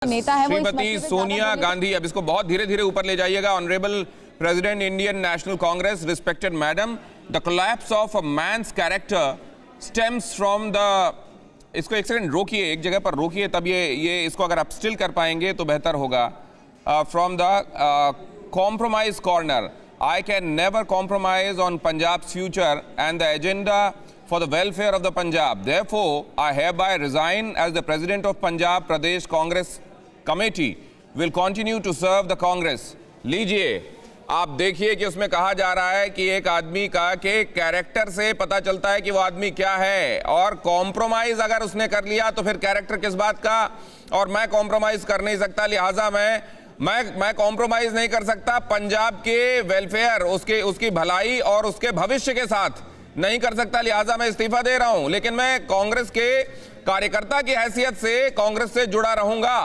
नेता है श्रीमती सोनिया गांधी, अब इसको बहुत धीरे धीरे ऊपर ले जाइएगा। Honourable president Indian National Congress, respected madam, the collapse of a man's character stems from the, इसको एक सेकंड रोकिए, एक जगह पर रोकिए, तब ये इसको अगर आप स्टिल कर पाएंगे तो बेहतर होगा। From the compromise corner, I can never compromise on Punjab's future and the agenda for the welfare of the Punjab. Therefore, I hereby resign as the President of Punjab Pradesh Congress Committee. Will continue to serve the Congress. लीजिए, आप देखिए कि उसमें कहा जा रहा है कि एक आदमी का के कैरेक्टर से पता चलता है कि वो आदमी क्या है, और कॉम्प्रोमाइज अगर उसने कर लिया तो फिर कैरेक्टर किस बात का। और मैं कॉम्प्रोमाइज कर नहीं सकता, लिहाजा मैं कॉम्प्रोमाइज नहीं कर सकता पंजाब के वेलफेयर, उसकी भलाई और उसके भविष्य के साथ नहीं कर सकता, लिहाजा मैं इस्तीफा दे रहा हूं। लेकिन मैं कांग्रेस के कार्यकर्ता की हैसियत से कांग्रेस से जुड़ा रहूंगा।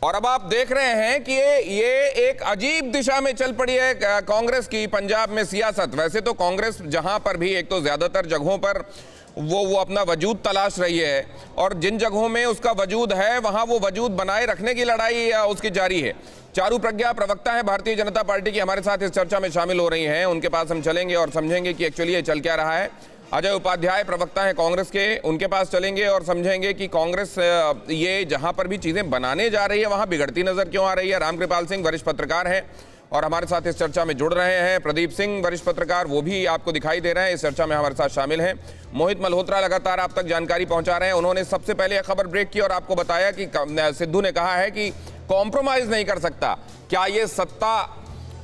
और अब आप देख रहे हैं कि ये एक अजीब दिशा में चल पड़ी है कांग्रेस की पंजाब में सियासत। वैसे तो कांग्रेस जहां पर भी, एक तो ज्यादातर जगहों पर वो अपना वजूद तलाश रही है, और जिन जगहों में उसका वजूद है वहां वो वजूद बनाए रखने की लड़ाई उसकी जारी है। चारू प्रज्ञा प्रवक्ता है भारतीय जनता पार्टी की, हमारे साथ इस चर्चा में शामिल हो रही हैं। उनके पास हम चलेंगे और समझेंगे कि एक्चुअली ये चल क्या रहा है। अजय उपाध्याय प्रवक्ता है कांग्रेस के, उनके पास चलेंगे और समझेंगे कि कांग्रेस ये जहां पर भी चीजें बनाने जा रही है वहां बिगड़ती नजर क्यों आ रही है। रामकृपाल सिंह वरिष्ठ पत्रकार हैं और हमारे साथ इस चर्चा में जुड़ रहे हैं। प्रदीप सिंह वरिष्ठ पत्रकार, वो भी आपको दिखाई दे रहे हैं, इस चर्चा में हमारे साथ शामिल हैं। मोहित मल्होत्रा लगातार आप तक जानकारी पहुंचा रहे हैं। उन्होंने सबसे पहले यह खबर ब्रेक की और आपको बताया कि सिद्धू ने कहा है कि कॉम्प्रोमाइज नहीं कर सकता। क्या ये सत्ता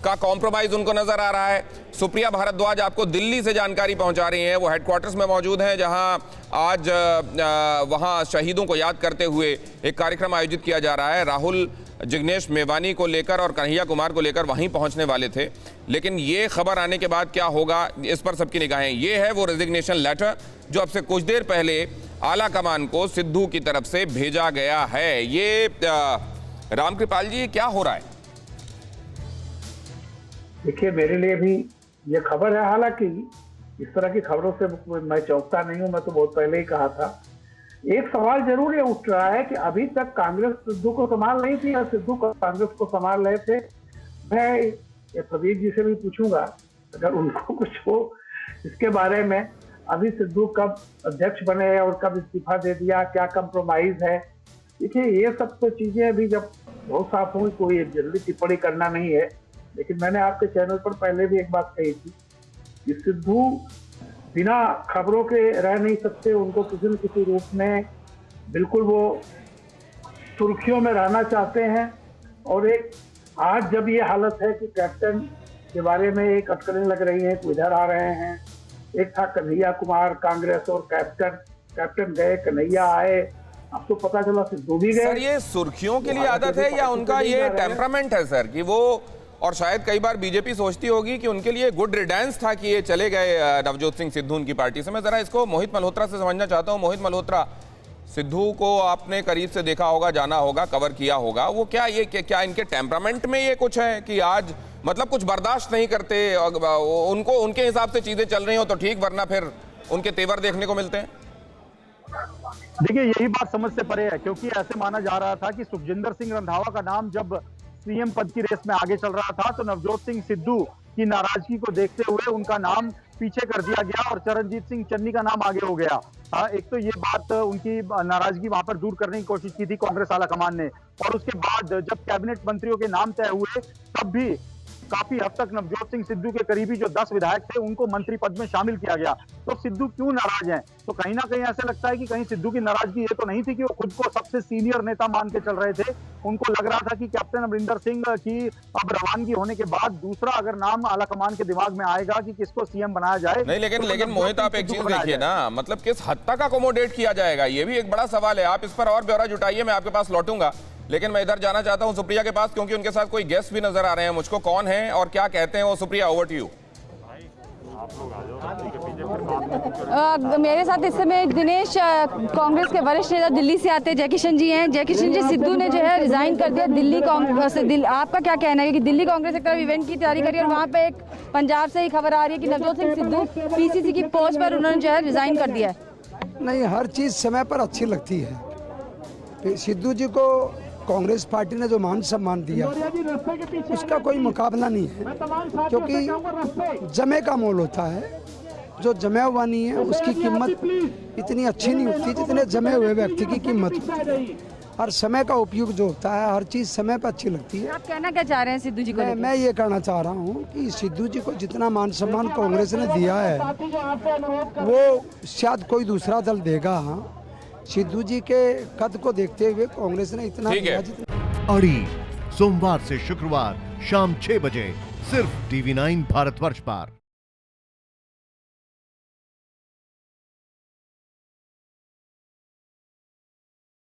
का कॉम्प्रोमाइज उनको नजर आ रहा है? सुप्रिया भारद्वाज आपको दिल्ली से जानकारी पहुंचा रही हैं, वो हेडक्वार्टर्स में मौजूद हैं, जहां आज वहां शहीदों को याद करते हुए एक कार्यक्रम आयोजित किया जा रहा है। राहुल जिग्नेश मेवानी को लेकर और कन्हैया कुमार को लेकर वहीं पहुंचने वाले थे, लेकिन ये खबर आने के बाद क्या होगा इस पर सबकी निगाहें। ये है वो रेजिग्नेशन लेटर जो अब से कुछ देर पहले आला कमान को सिद्धू की तरफ से भेजा गया है। ये रामकृपाल जी, क्या हो रहा है? देखिए, मेरे लिए भी ये खबर है, हालांकि इस तरह की खबरों से मैं चौंकता नहीं हूं, मैं तो बहुत पहले ही कहा था। एक सवाल जरूर ये उठ रहा है कि अभी तक कांग्रेस सिद्धू को संभाल नहीं थी और सिद्धू कांग्रेस को संभाल रहे थे। मैं प्रदीप जी से भी पूछूंगा अगर उनको कुछ हो इसके बारे में। अभी सिद्धू कब अध्यक्ष बने और कब इस्तीफा दे दिया, क्या कंप्रोमाइज है? देखिए, ये सब तो चीजें अभी जब बहुत साफ होंगी, कोई जल्दी टिप्पणी करना नहीं है। लेकिन मैंने आपके चैनल पर पहले भी एक बात कही थी कि सिद्धू बिना खबरों के रह नहीं सकते, उनको किसी न किसी रूप में बिल्कुल वो सुर्खियों में रहना चाहते हैं। और एक आज जब ये हालत है कि कैप्टन के बारे में एक अटकलें लग रही हैं, तो इधर आ रहे हैं। एक था कन्हैया कुमार, कांग्रेस और कैप्टन गए, कन्हैया आए, अब तो पता चला सिद्धू भी गए। सर, ये सुर्खियों के लिए आदत है या उनका ये टेम्परामेंट है सर, कि वो, और शायद कई बार बीजेपी सोचती होगी कि उनके लिए गुड रिडेंस था कि ये चले गए नवजोत सिंह सिद्धू उनकी पार्टी से। मैं जरा इसको मोहित मल्होत्रा से समझना चाहता हूं। मोहित मल्होत्रा, सिद्धू को आपने करीब से देखा होगा, जाना होगा, कवर किया होगा, वो क्या इनके टेम्परामेंट में ये कुछ है कि आज मतलब कुछ बर्दाश्त नहीं करते, उनको उनके हिसाब से चीजें चल रही हो तो ठीक, वरना फिर उनके तेवर देखने को मिलते हैं? देखिए, यही बात समझ से परे है, क्योंकि ऐसे माना जा रहा था कि सुखजिंदर सिंह रंधावा का नाम जब सीएम पद की रेस में आगे चल रहा था तो नवजोत सिंह सिद्धू की नाराजगी को देखते हुए उनका नाम पीछे कर दिया गया और चरणजीत सिंह चन्नी का नाम आगे हो गया। एक तो ये बात, उनकी नाराजगी वहां पर दूर करने की कोशिश की थी कांग्रेस आला कमान ने, और उसके बाद जब कैबिनेट मंत्रियों के नाम तय हुए तब भी काफी हद तक नवजोत सिंह सिद्धू के करीबी जो 10 विधायक थे उनको मंत्री पद में शामिल किया गया। तो सिद्धू क्यों नाराज हैं? तो कहीं ना कहीं ऐसा लगता है कि कहीं सिद्धू की नाराजगी ये तो नहीं थी कि वो खुद को सबसे सीनियर नेता मान के चल रहे थे। उनको लग रहा था कि कैप्टन अमरिंदर सिंह की अब रवानगी होने के बाद दूसरा अगर नाम आला कमान के दिमाग में आएगा कि किसको सीएम बनाया जाए। नहीं, लेकिन मोहित, आप एक चीज देखिए ना, मतलब किस हद तक अकोमोडेट किया जाएगा, ये भी एक बड़ा सवाल है। आप इस पर और ब्यौरा जुटाइए, मैं आपके पास लौटूंगा। लेकिन मैं इधर जाना चाहता हूं सुप्रिया के पास, क्योंकि उनके साथ कोई गेस्ट भी नजर आ रहे हैं मुझको। कौन है और क्या कहते हैं वो? Supriya, over to you. मेरे साथ इस समय दिनेश, कांग्रेस के वरिष्ठ नेता दिल्ली से आते जय किशन जी हैं। जय किशन जी, सिद्धू ने जो है रिजाइन कर दिया दिल्ली कांग्रेस। आपका क्या कहना है कि दिल्ली कांग्रेस एक तरफ इवेंट की तैयारी करी और वहाँ पे एक पंजाब से ही खबर आ रही है कि नवजोत सिंह सिद्धू पीसीसी की पोस्ट पर उन्होंने जो है रिजाइन कर दिया है? नहीं, हर चीज़ समय पर अच्छी लगती है। सिद्धू जी को कांग्रेस पार्टी ने जो मान सम्मान दिया उसका कोई मुकाबला नहीं है, क्योंकि जमे का मोल होता है। जो जमे हुआ नहीं है उसकी कीमत इतनी अच्छी नहीं होती जितने जमे हुए व्यक्ति की कीमत होती है। हर समय का उपयोग जो होता है, हर चीज़ समय पर अच्छी लगती है। आप कहना क्या चाह रहे हैं सिद्धू जी को लेकर? मैं ये कहना चाह रहा हूँ कि सिद्धू जी को जितना मान सम्मान कांग्रेस ने दिया है वो शायद कोई दूसरा दल देगा। सिद्धू जी के कद को देखते हुए कांग्रेस ने इतना ठीक है। दिया। अड़ी सोमवार से शुक्रवार शाम 6 बजे सिर्फ TV9 भारतवर्ष पर।